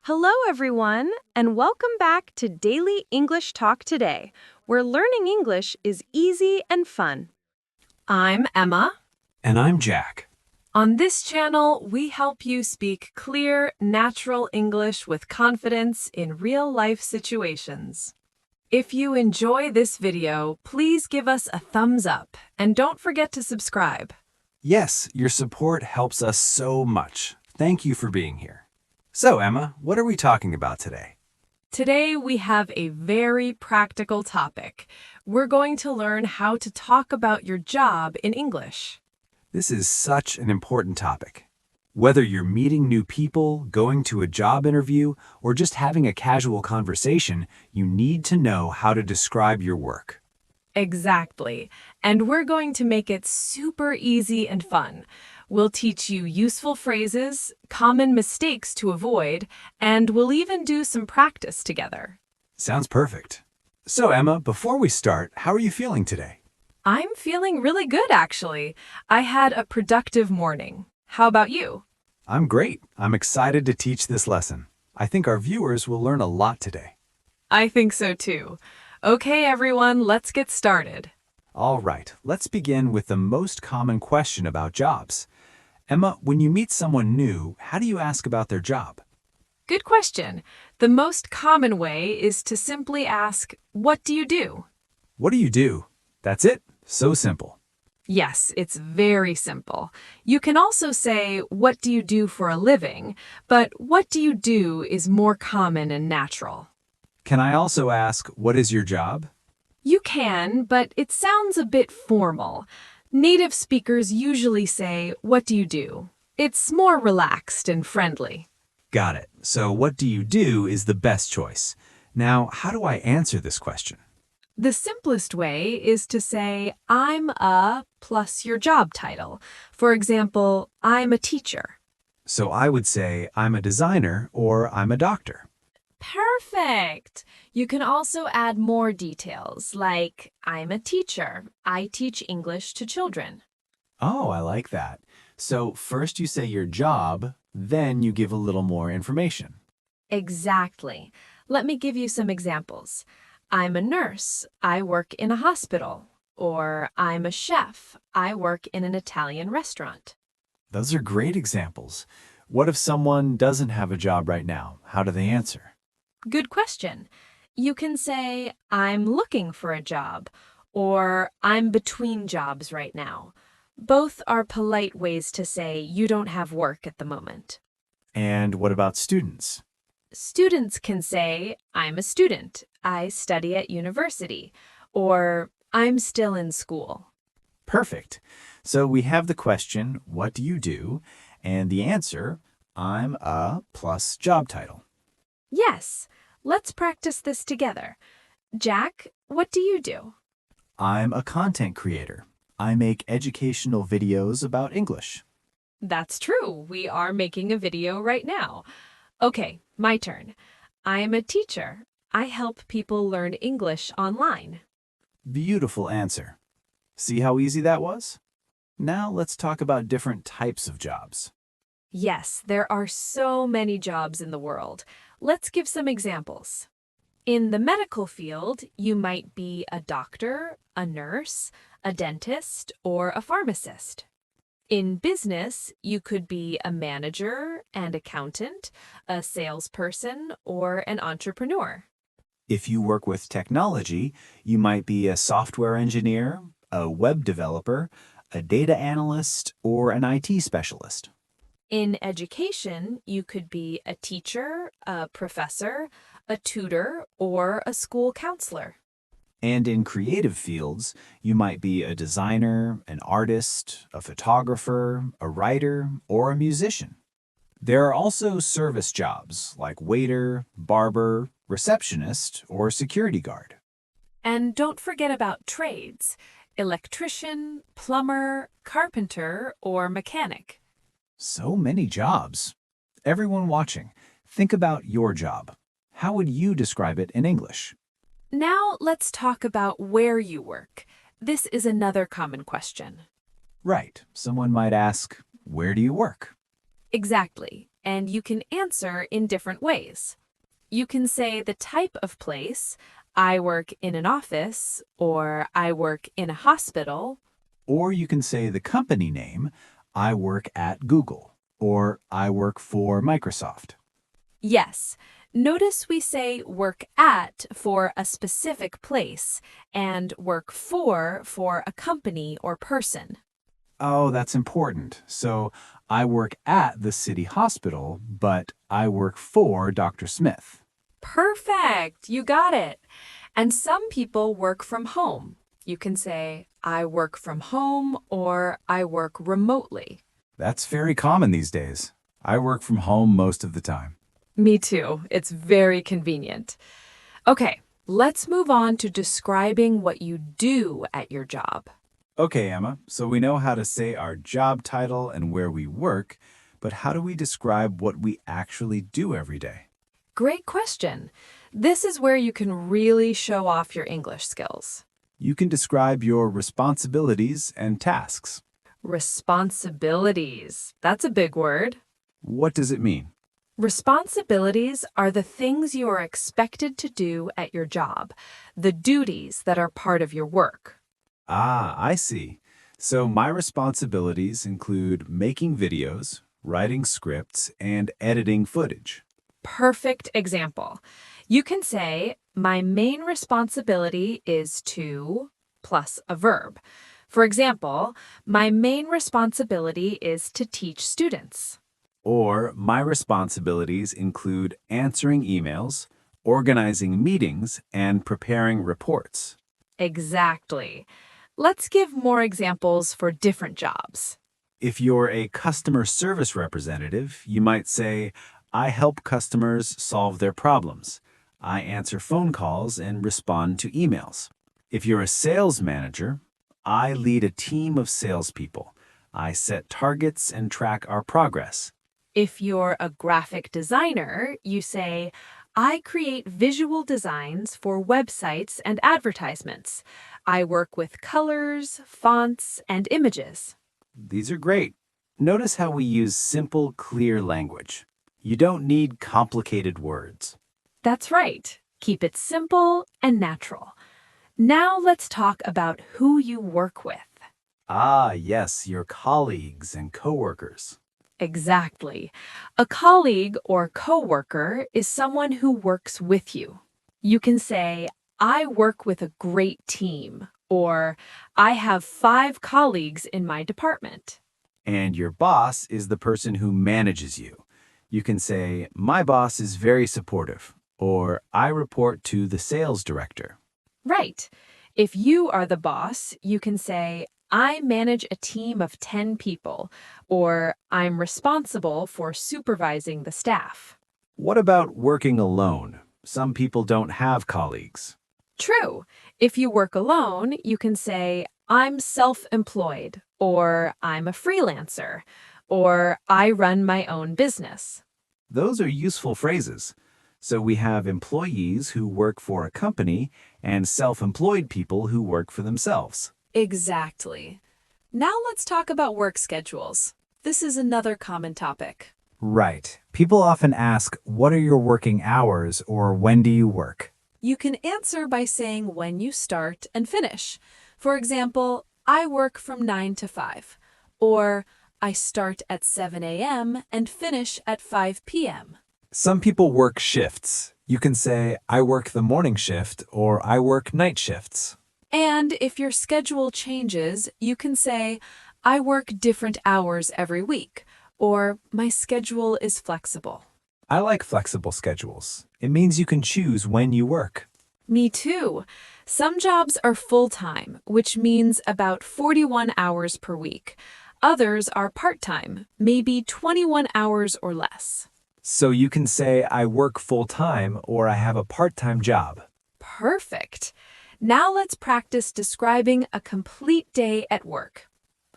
Hello, everyone, and welcome back to Daily English Talk Today, where learning English is easy and fun. I'm Emma. And I'm Jack. On this channel, we help you speak clear, natural English with confidence in real-life situations. If you enjoy this video, please give us a thumbs up and don't forget to subscribe. Yes, your support helps us so much. Thank you for being here. So, Emma, what are we talking about today? Today, we have a very practical topic. We're going to learn how to talk about your job in English. This is such an important topic. Whether you're meeting new people, going to a job interview, or just having a casual conversation, you need to know how to describe your work. Exactly. And we're going to make it super easy and fun. We'll teach you useful phrases, common mistakes to avoid, and we'll even do some practice together. Sounds perfect. So, Emma, before we start, how are you feeling today? I'm feeling really good, actually. I had a productive morning. How about you? I'm great. I'm excited to teach this lesson. I think our viewers will learn a lot today. I think so too. Okay, everyone, let's get started. All right, let's begin with the most common question about jobs. Emma, when you meet someone new, how do you ask about their job? Good question. The most common way is to simply ask, "What do you do?" What do you do? That's it. So simple. Yes, it's very simple. You can also say, "What do you do for a living?" But "what do you do" is more common and natural. Can I also ask, what is your job? You can, but it sounds a bit formal. Native speakers usually say, "What do you do?" It's more relaxed and friendly. Got it. So what do you do is the best choice. Now, how do I answer this question? The simplest way is to say, "I'm a" plus your job title. For example, "I'm a teacher." So I would say, I'm a designer or I'm a doctor. Perfect! You can also add more details, like, "I'm a teacher. I teach English to children." Oh, I like that. So first you say your job, then you give a little more information. Exactly. Let me give you some examples. "I'm a nurse. I work in a hospital." Or, "I'm a chef. I work in an Italian restaurant." Those are great examples. What if someone doesn't have a job right now? How do they answer? Good question. You can say, "I'm looking for a job," or "I'm between jobs right now." Both are polite ways to say you don't have work at the moment. And what about students? Students can say, "I'm a student. I study at university," or "I'm still in school." Perfect. So we have the question, what do you do? And the answer, I'm a plus job title. Yes, let's practice this together. Jack, what do you do? I'm a content creator. I make educational videos about English. That's true. We are making a video right now. Okay, my turn. I am a teacher. I help people learn English online. Beautiful answer. See how easy that was? Now let's talk about different types of jobs. Yes, there are so many jobs in the world. Let's give some examples. In the medical field, you might be a doctor, a nurse, a dentist, or a pharmacist. In business, you could be a manager and accountant, a salesperson, or an entrepreneur. If you work with technology, you might be a software engineer, a web developer, a data analyst, or an IT specialist. In education, you could be a teacher, a professor, a tutor, or a school counselor. And in creative fields, you might be a designer, an artist, a photographer, a writer, or a musician. There are also service jobs like waiter, barber, receptionist, or security guard. And don't forget about trades: electrician, plumber, carpenter, or mechanic. So many jobs. Everyone watching, think about your job. How would you describe it in English? Now let's talk about where you work. This is another common question. Right. Someone might ask, where do you work? Exactly. and you can answer in different ways. You can say the type of place, I work in an office, or I work in a hospital. Or you can say the company name, I work at Google, or I work for Microsoft. Yes, notice we say work at for a specific place and work for a company or person. Oh, that's important. So I work at the city hospital, but I work for Dr. Smith. Perfect, you got it. And some people work from home. You can say, I work from home or I work remotely. That's very common these days. I work from home most of the time. Me too. It's very convenient. Okay, let's move on to describing what you do at your job. Okay, Emma, so we know how to say our job title and where we work, but how do we describe what we actually do every day? Great question. This is where you can really show off your English skills. You can describe your responsibilities and tasks. Responsibilities. That's a big word. What does it mean? Responsibilities are the things you are expected to do at your job, the duties that are part of your work. Ah, I see. So my responsibilities include making videos, writing scripts, and editing footage. Perfect example. You can say, my main responsibility is to, plus a verb. For example, my main responsibility is to teach students. Or my responsibilities include answering emails, organizing meetings, and preparing reports. Exactly. Let's give more examples for different jobs. If you're a customer service representative, you might say, I help customers solve their problems. I answer phone calls and respond to emails. If you're a sales manager, I lead a team of salespeople. I set targets and track our progress. If you're a graphic designer, you say, I create visual designs for websites and advertisements. I work with colors, fonts, and images. These are great. Notice how we use simple, clear language. You don't need complicated words. That's right. Keep it simple and natural. Now let's talk about who you work with. Ah, yes, your colleagues and coworkers. Exactly. A colleague or coworker is someone who works with you. You can say, I work with a great team, or I have 5 colleagues in my department. And your boss is the person who manages you. You can say, my boss is very supportive, or I report to the sales director. Right. If you are the boss, you can say, I manage a team of 10 people, or I'm responsible for supervising the staff. What about working alone? Some people don't have colleagues. True. If you work alone, you can say, I'm self-employed, or I'm a freelancer, or I run my own business. Those are useful phrases. So we have employees who work for a company and self-employed people who work for themselves. Exactly. Now let's talk about work schedules. This is another common topic. Right. People often ask, what are your working hours or when do you work? You can answer by saying when you start and finish. For example, I work from 9 to 5, or I start at 7 a.m. and finish at 5 p.m. Some people work shifts. You can say, I work the morning shift or I work night shifts. And if your schedule changes, you can say, I work different hours every week, or my schedule is flexible. I like flexible schedules. It means you can choose when you work. Me too. Some jobs are full-time, which means about 41 hours per week. Others are part-time, maybe 21 hours or less. So you can say, I work full-time or I have a part-time job. Perfect. Now let's practice describing a complete day at work.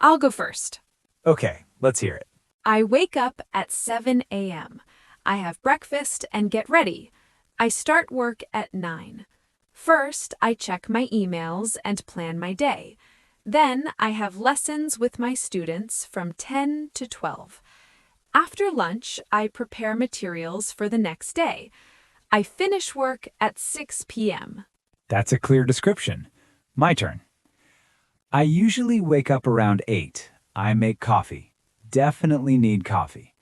I'll go first. Okay, let's hear it. I wake up at 7 a.m. I have breakfast and get ready. I start work at 9. First, I check my emails and plan my day. Then I have lessons with my students from 10 to 12. After lunch, I prepare materials for the next day. I finish work at 6 p.m. That's a clear description. My turn. I usually wake up around 8. I make coffee. Definitely need coffee.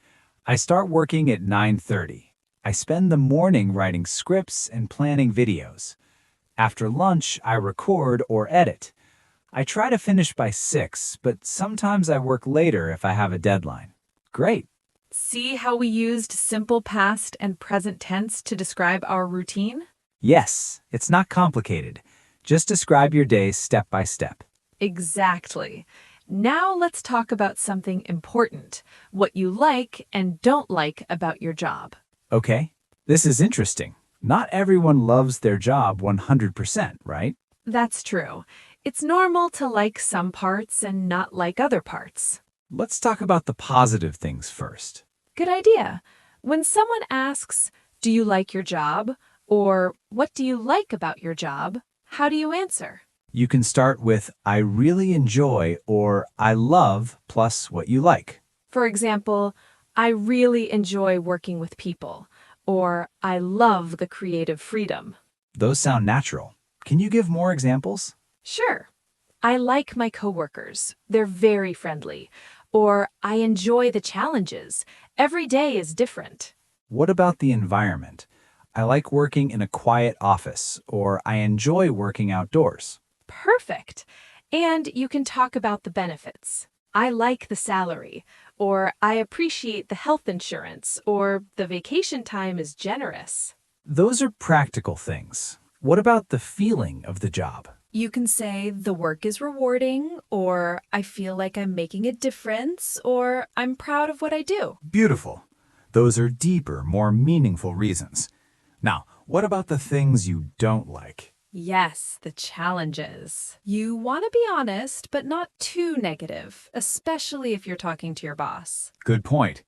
I start working at 9:30. I spend the morning writing scripts and planning videos. After lunch, I record or edit. I try to finish by 6, but sometimes I work later if I have a deadline. Great. See how we used simple past and present tense to describe our routine? Yes, it's not complicated. Just describe your day step by step. Exactly. Now let's talk about something important, what you like and don't like about your job. Okay, this is interesting. Not everyone loves their job 100%, right? That's true. It's normal to like some parts and not like other parts. Let's talk about the positive things first. Good idea. When someone asks, "Do you like your job?" or "What do you like about your job?" how do you answer? You can start with I really enjoy or I love plus what you like. For example, "I really enjoy working with people," or "I love the creative freedom." Those sound natural. Can you give more examples? Sure. "I like my coworkers. They're very friendly." Or "I enjoy the challenges. Every day is different." What about the environment? I like working in a quiet office or I enjoy working outdoors. Perfect. And you can talk about the benefits. "I like the salary," or "I appreciate the health insurance," or "the vacation time is generous." Those are practical things. What about the feeling of the job? You can say "the work is rewarding," or "I feel like I'm making a difference," or "I'm proud of what I do." Beautiful. Those are deeper, more meaningful reasons. Now, what about the things you don't like? Yes, the challenges. You want to be honest, but not too negative, especially if you're talking to your boss. Good point.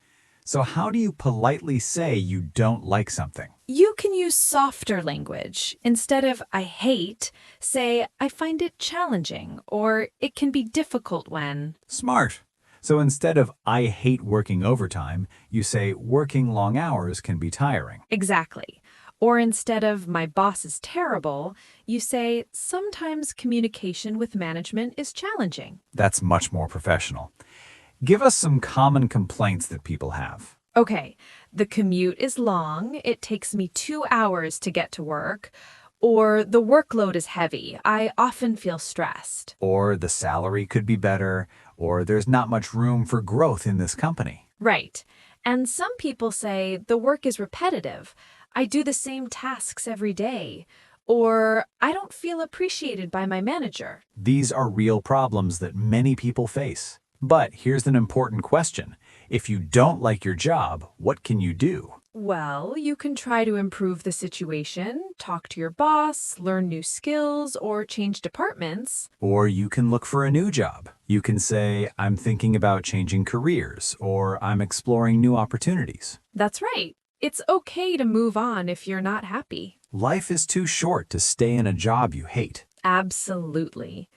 So how do you politely say you don't like something? You can use softer language. Instead of "I hate," say "I find it challenging," or "it can be difficult when." Smart. So instead of I hate working overtime, you say working long hours can be tiring. Exactly. Or instead of "my boss is terrible," you say "sometimes communication with management is challenging." That's much more professional. Give us some common complaints that people have. Okay, "the commute is long. It takes me 2 hours to get to work." Or "the workload is heavy. I often feel stressed." Or the salary could be better, or there's not much room for growth in this company. Right. And some people say "the work is repetitive. I do the same tasks every day." Or "I don't feel appreciated by my manager." These are real problems that many people face. But here's an important question. If you don't like your job, what can you do? Well, you can try to improve the situation, talk to your boss, learn new skills, or change departments. Or you can look for a new job. You can say, I'm thinking about changing careers, or I'm exploring new opportunities. That's right. It's okay to move on if you're not happy. Life is too short to stay in a job you hate. Absolutely.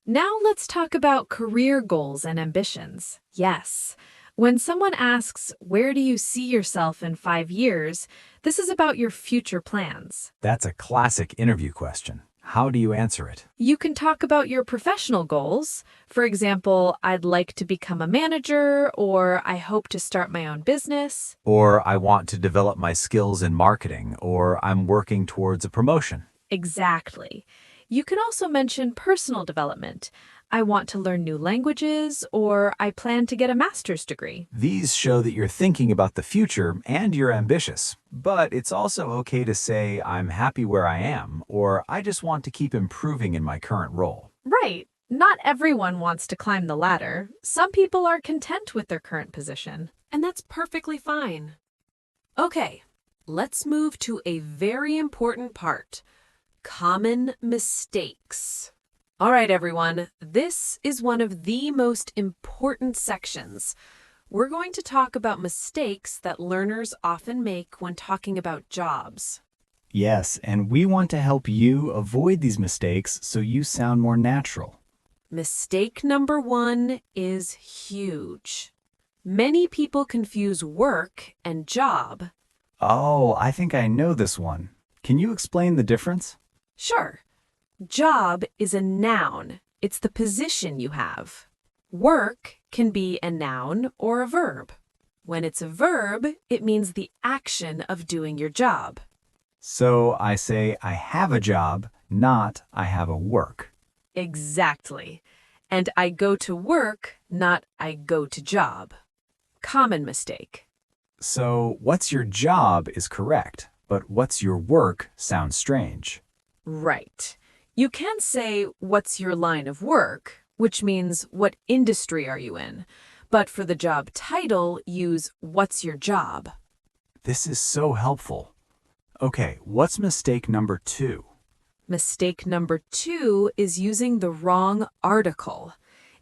Now let's talk about career goals and ambitions. Yes. When someone asks, "Where do you see yourself in 5 years?" this is about your future plans. That's a classic interview question. How do you answer it? You can talk about your professional goals. For example, "I'd like to become a manager," or "I hope to start my own business." Or I want to develop my skills in marketing, or I'm working towards a promotion. Exactly. You can also mention personal development. "I want to learn new languages," or "I plan to get a master's degree." These show that you're thinking about the future and you're ambitious. But it's also okay to say, I'm happy where I am, or I just want to keep improving in my current role. Right. Not everyone wants to climb the ladder. Some people are content with their current position, and that's perfectly fine. Okay, let's move to a very important part: common mistakes. All right, everyone, this is one of the most important sections. We're going to talk about mistakes that learners often make when talking about jobs. Yes, and we want to help you avoid these mistakes so you sound more natural. Mistake number one is huge. Many people confuse work and job. Oh, I think I know this one. Can you explain the difference? Sure, job is a noun. It's the position you have. Work can be a noun or a verb. When it's a verb, it means the action of doing your job. So I say I have a job, not I have a work. Exactly. And I go to work, not I go to job. Common mistake. So what's your job is correct, but what's your work sounds strange. Right. You can say, what's your line of work, which means what industry are you in? But for the job title, use what's your job? This is so helpful. Okay, what's mistake number 2? Mistake number 2 is using the wrong article.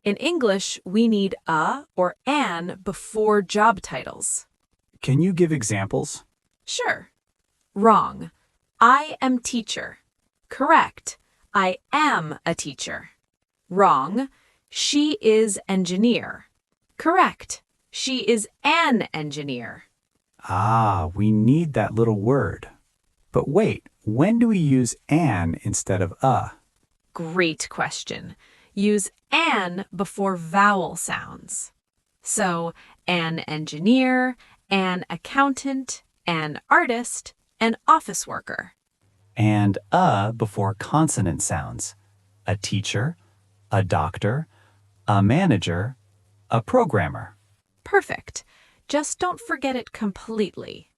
In English, we need a or an before job titles. Can you give examples? Sure. Wrong. I am teacher. Correct. I am a teacher. Wrong. She is engineer. Correct. She is an engineer. Ah, we need that little word. But wait, when do we use an instead of a? Great question. Use an before vowel sounds. So, an engineer, an accountant, an artist, an office worker. And a before consonant sounds. A teacher, a doctor, a manager, a programmer. Perfect. Just don't forget it completely.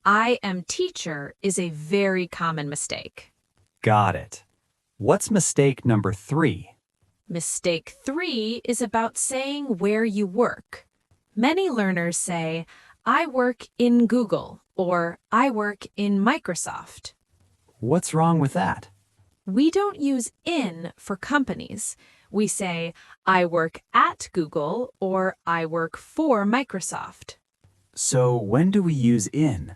I am teacher is a very common mistake. Got it. What's mistake number 3? Mistake 3 is about saying where you work. Many learners say, I work in Google or I work in Microsoft. What's wrong with that? We don't use in for companies. We say, I work at Google or I work for Microsoft. So when do we use in?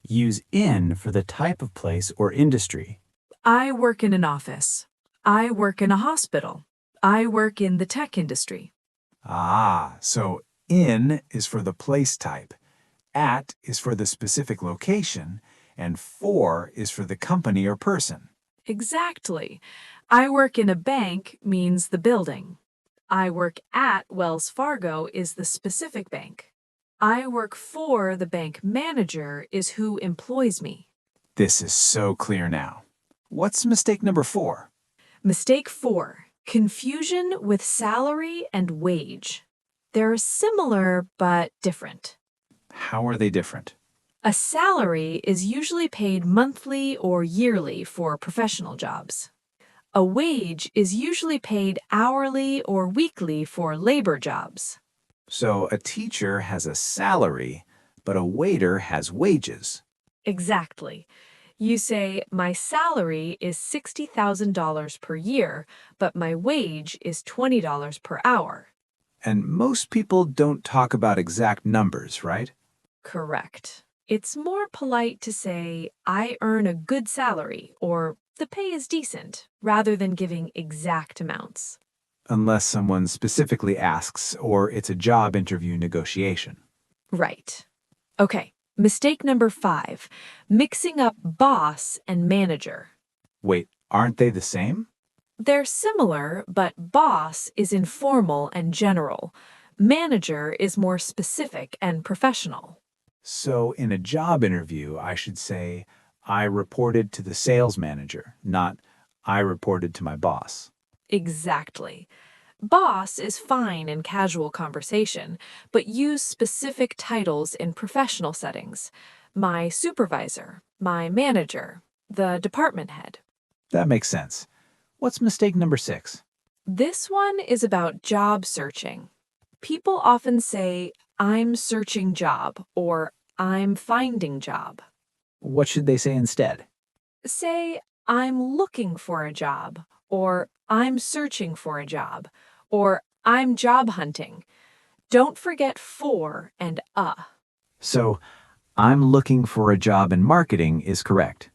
Use in for the type of place or industry. I work in an office. I work in a hospital. I work in the tech industry. Ah, so in is for the place type, at is for the specific location, and for is for the company or person. Exactly. I work in a bank means the building. I work at Wells Fargo is the specific bank. I work for the bank manager is who employs me. This is so clear now. What's mistake number 4? Mistake 4. Confusion with salary and wage. They're similar but different. How are they different? A salary is usually paid monthly or yearly for professional jobs. A wage is usually paid hourly or weekly for labor jobs. So a teacher has a salary, but a waiter has wages. Exactly. You say, my salary is $60,000 per year, but my wage is $20 per hour. And most people don't talk about exact numbers, right? Correct. It's more polite to say, I earn a good salary, or the pay is decent, rather than giving exact amounts. Unless someone specifically asks or it's a job interview negotiation. Right. Okay, mistake number 5, mixing up boss and manager. Wait, aren't they the same? They're similar, but boss is informal and general. Manager is more specific and professional. So in a job interview, I should say, I reported to the sales manager, not I reported to my boss. Exactly. Boss is fine in casual conversation, but use specific titles in professional settings. My supervisor, my manager, the department head. That makes sense. What's mistake number 6? This one is about job searching. People often say, I'm searching job or I'm finding job. What should they say instead? Say, I'm looking for a job or I'm searching for a job or I'm job hunting. Don't forget for and a. So, I'm looking for a job in marketing is correct.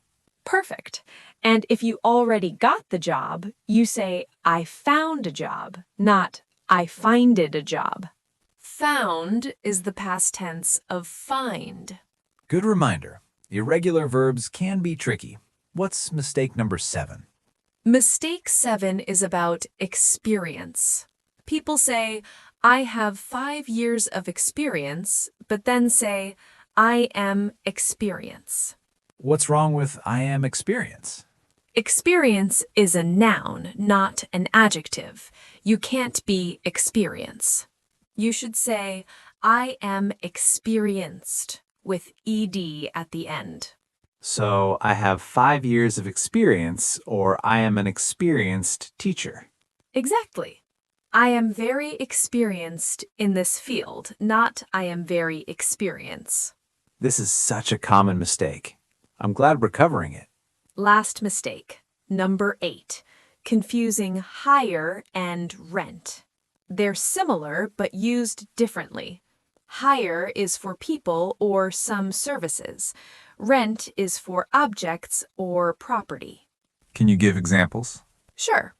Perfect. And if you already got the job, you say, I found a job, not I finded a job. Found is the past tense of find. Good reminder. Irregular verbs can be tricky. What's mistake number 7? Mistake 7 is about experience. People say, I have 5 years of experience, but then say, I am experience. What's wrong with I am experience? Experience is a noun, not an adjective. You can't be experience. You should say, I am experienced, with ed at the end. So I have 5 years of experience, or I am an experienced teacher. Exactly. I am very experienced in this field, not I am very experienced. This is such a common mistake. I'm glad we're covering it. Last mistake, number 8, confusing hire and rent. They're similar but used differently. Hire is for people or some services. Rent is for objects or property. Can you give examples? Sure.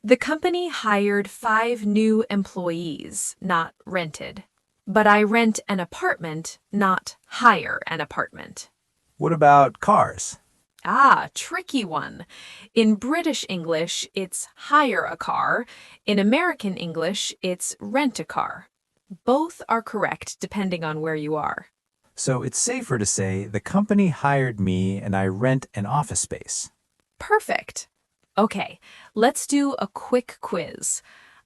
The company hired 5 new employees, not rented. But I rent an apartment, not hire an apartment. What about cars? Ah, tricky one. In British English, it's hire a car. In American English, it's rent a car. Both are correct depending on where you are. So it's safer to say the company hired me and I rent an office space. Perfect. Okay, let's do a quick quiz.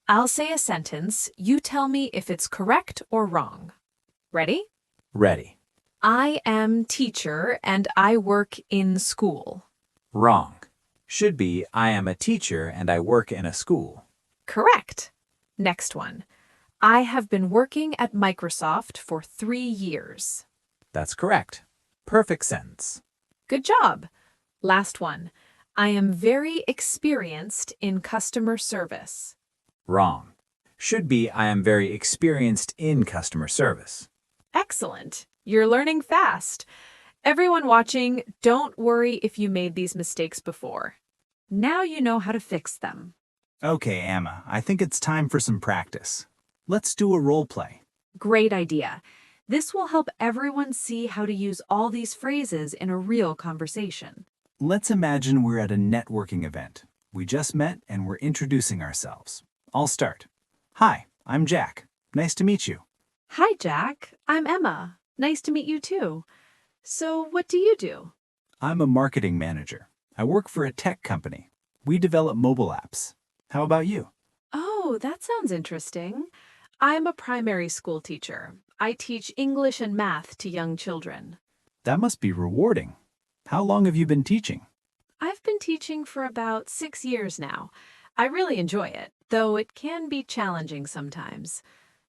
I'll say a sentence. You tell me if it's correct or wrong. Ready? Ready. I am teacher and I work in school. Wrong. Should be I am a teacher and I work in a school. Correct. Next one. I have been working at Microsoft for 3 years. That's correct. Perfect sentence. Good job. Last one. I am very experienced in customer service. Wrong. Should be I am very experienced in customer service. Excellent. You're learning fast. Everyone watching, don't worry if you made these mistakes before. Now you know how to fix them. Okay, Emma, I think it's time for some practice. Let's do a role play. Great idea. This will help everyone see how to use all these phrases in a real conversation. Let's imagine we're at a networking event. We just met and we're introducing ourselves. I'll start. Hi, I'm Jack. Nice to meet you. Hi, Jack. I'm Emma. Nice to meet you too. So, what do you do? I'm a marketing manager. I work for a tech company. We develop mobile apps. How about you? Oh, that sounds interesting. I'm a primary school teacher. I teach English and math to young children. That must be rewarding. How long have you been teaching? I've been teaching for about 6 years now. I really enjoy it, though it can be challenging sometimes.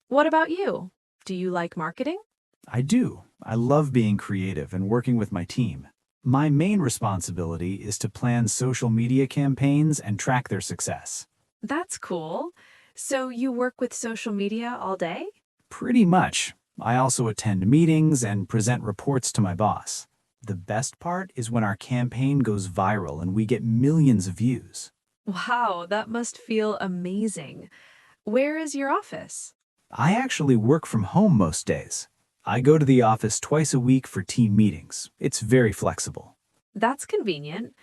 What about you? Do you like marketing? I do. I love being creative and working with my team. My main responsibility is to plan social media campaigns and track their success. That's cool. So you work with social media all day? Pretty much. I also attend meetings and present reports to my boss. The best part is when our campaign goes viral and we get millions of views. Wow, that must feel amazing. Where is your office? I actually work from home most days. I go to the office twice a week for team meetings. It's very flexible. That's convenient.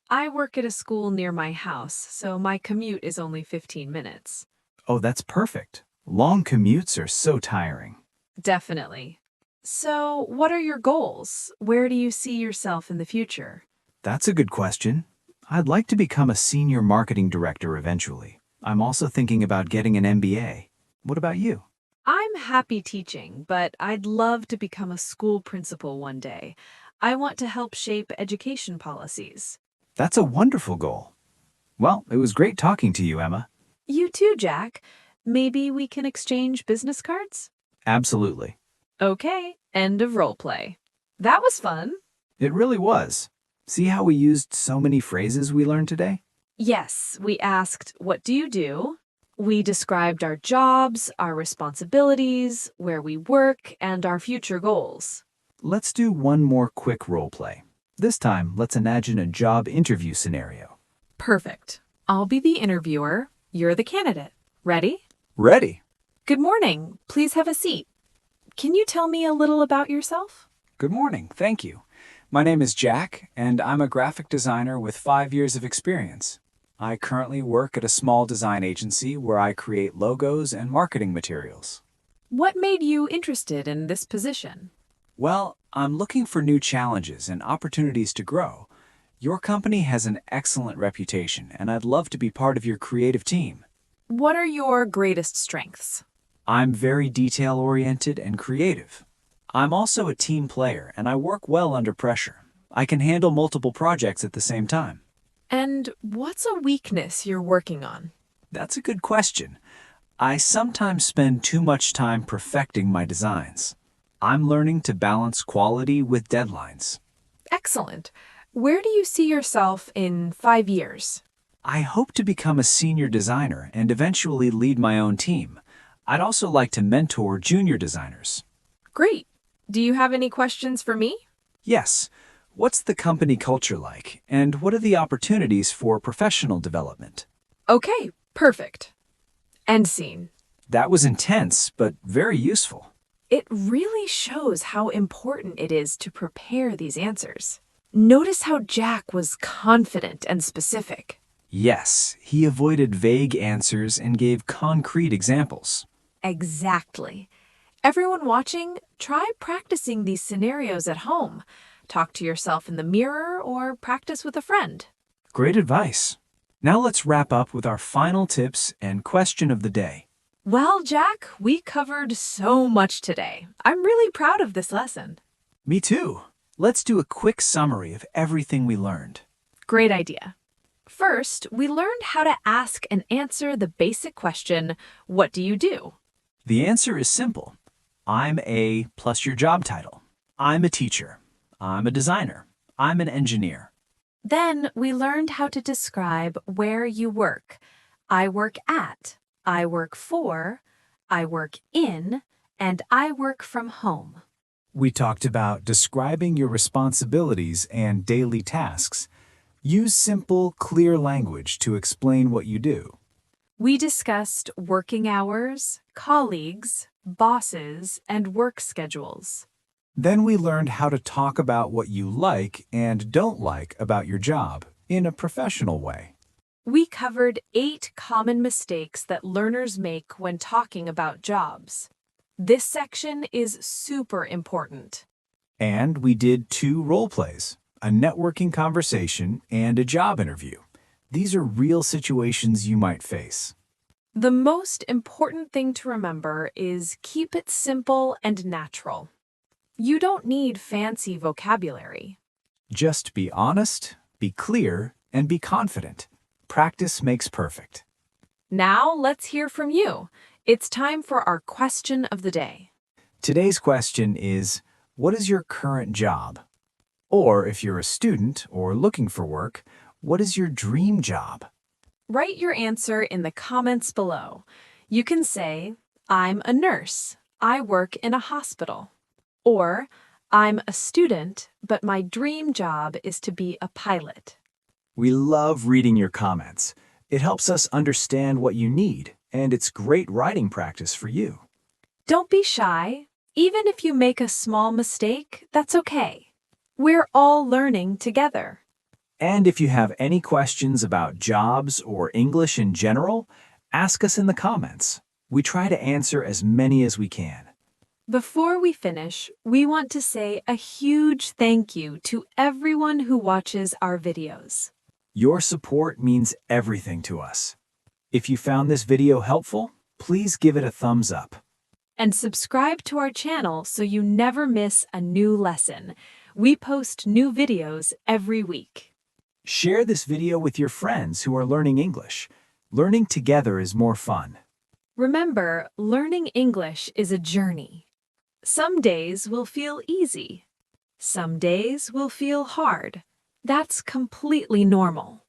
I work at a school near my house, so my commute is only 15 minutes. Oh, that's perfect. Long commutes are so tiring. Definitely. So, what are your goals? Where do you see yourself in the future? That's a good question. I'd like to become a senior marketing director eventually. I'm also thinking about getting an MBA. What about you? I'm happy teaching, but I'd love to become a school principal one day. I want to help shape education policies. That's a wonderful goal. Well, it was great talking to you, Emma. You too, Jack. Maybe we can exchange business cards? Absolutely. Okay, end of role play. That was fun. It really was. See how we used so many phrases we learned today? Yes, we asked, what do you do? We described our jobs, our responsibilities, where we work, and our future goals. Let's do one more quick role play. This time, let's imagine a job interview scenario. Perfect. I'll be the interviewer. You're the candidate. Ready? Ready. Good morning. Please have a seat. Can you tell me a little about yourself? Good morning, thank you. My name is Jack, and I'm a graphic designer with 5 years of experience. I currently work at a small design agency where I create logos and marketing materials. What made you interested in this position? Well, I'm looking for new challenges and opportunities to grow. Your company has an excellent reputation, and I'd love to be part of your creative team. What are your greatest strengths? I'm very detail-oriented and creative. I'm also a team player, and I work well under pressure. I can handle multiple projects at the same time. And what's a weakness you're working on? That's a good question. I sometimes spend too much time perfecting my designs. I'm learning to balance quality with deadlines. Excellent. Where do you see yourself in 5 years? I hope to become a senior designer and eventually lead my own team. I'd also like to mentor junior designers. Great. Do you have any questions for me? Yes. What's the company culture like, and what are the opportunities for professional development? Okay, perfect. End scene. That was intense, but very useful. It really shows how important it is to prepare these answers. Notice how Jack was confident and specific. Yes, he avoided vague answers and gave concrete examples. Exactly. Everyone watching, try practicing these scenarios at home. Talk to yourself in the mirror or practice with a friend. Great advice. Now let's wrap up with our final tips and question of the day. Well, Jack, we covered so much today. I'm really proud of this lesson. Me too. Let's do a quick summary of everything we learned. Great idea. First, we learned how to ask and answer the basic question, what do you do? The answer is simple. I'm a plus your job title. I'm a teacher. I'm a designer. I'm an engineer. Then we learned how to describe where you work. I work at, I work for, I work in, and I work from home. We talked about describing your responsibilities and daily tasks. Use simple, clear language to explain what you do. We discussed working hours, colleagues, bosses, and work schedules. Then we learned how to talk about what you like and don't like about your job in a professional way. We covered 8 common mistakes that learners make when talking about jobs. This section is super important. And we did 2 role plays, a networking conversation and a job interview. These are real situations you might face. The most important thing to remember is keep it simple and natural. You don't need fancy vocabulary. Just be honest, be clear, and be confident. Practice makes perfect. Now let's hear from you. It's time for our question of the day. Today's question is, what is your current job? Or if you're a student or looking for work, what is your dream job? Write your answer in the comments below. You can say, I'm a nurse. I work in a hospital. Or, I'm a student, but my dream job is to be a pilot. We love reading your comments. It helps us understand what you need, and it's great writing practice for you. Don't be shy. Even if you make a small mistake, that's okay. We're all learning together. And if you have any questions about jobs or English in general, ask us in the comments. We try to answer as many as we can. Before we finish, we want to say a huge thank you to everyone who watches our videos. Your support means everything to us. If you found this video helpful, please give it a thumbs up. And subscribe to our channel so you never miss a new lesson. We post new videos every week. Share this video with your friends who are learning English. Learning together is more fun. Remember, learning English is a journey. Some days will feel easy. Some days will feel hard. That's completely normal.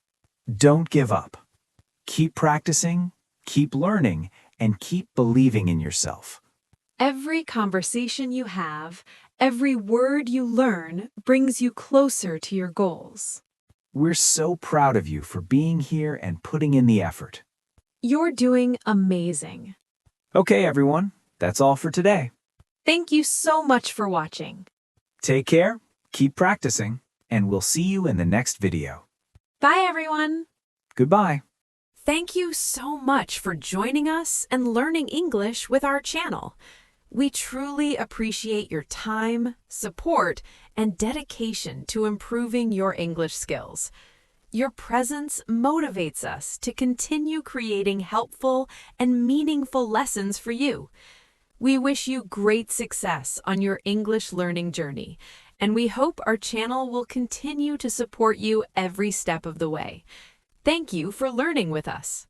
Don't give up. Keep practicing, keep learning, and keep believing in yourself. Every conversation you have, every word you learn brings you closer to your goals. We're so proud of you for being here and putting in the effort. You're doing amazing. Okay, everyone, that's all for today. Thank you so much for watching. Take care, keep practicing, and we'll see you in the next video. Bye, everyone. Goodbye. Thank you so much for joining us and learning English with our channel. We truly appreciate your time, support, and dedication to improving your English skills. Your presence motivates us to continue creating helpful and meaningful lessons for you. We wish you great success on your English learning journey, and we hope our channel will continue to support you every step of the way. Thank you for learning with us.